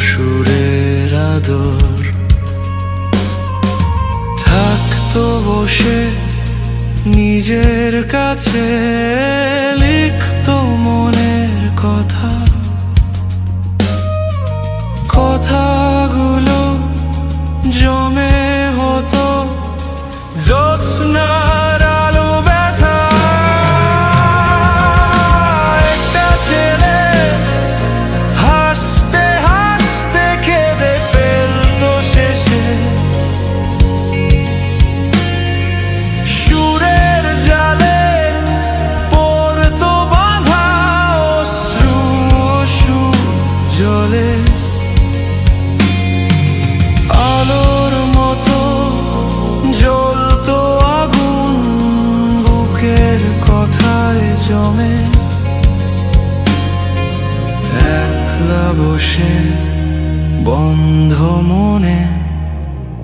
সুরের আদর থাকতো বসে নিজের কাছে, লিখতো মনের কথা, কথাগুলো জমে হতো জ্যোৎস্নার আলো ব্যথা। একটা ছেলে হাসতে হাসতে কেঁদে ফেলতো শেষে, সুরের জালে পড়তো বাঁধা অশ্রু অশ্রু জলে। আলোর মতো জ্বলতো আগুন বুকের কথায় জমে, একলা বসে বন্ধ মনে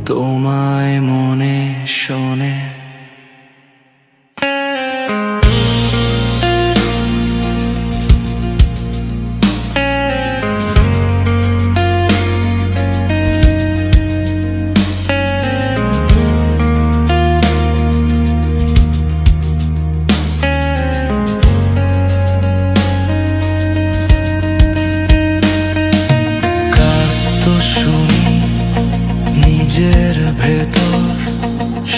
তোমায় মনে শোনে। শুনি নিজের ভেতর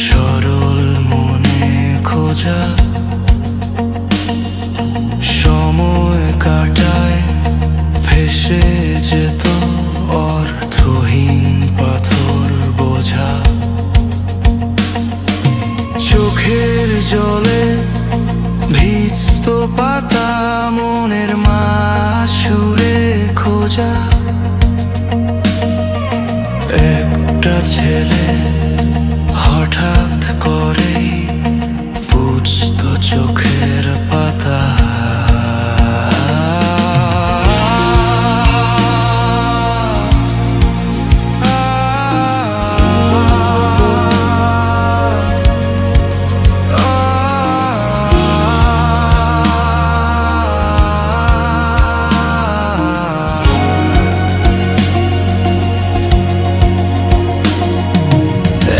সরল মনে খোঁজা, সময় কাটায় ভেসে যেত অর্থহীন পাথর বোঝা। চোখের জলে ভিজত পাতা মনের মাসুরে খোঁজা। একটা ছেলে হঠাৎ করেই বুঝতো চোখের পাতা।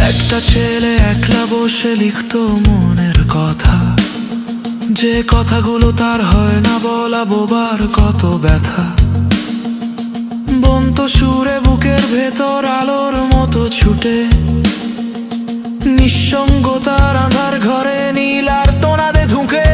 একটা ছেলে একলা বসে লিখতো মনের কথা, যে কথাগুলো তার হয় না বলা, বোবার কত ব্যথা। বন্ত সুরে বুকের ভেতর আলোর মতো ছুটে, নিঃসঙ্গতার আঁধার ঘরে নীল আর তোনাদে ঢুকে।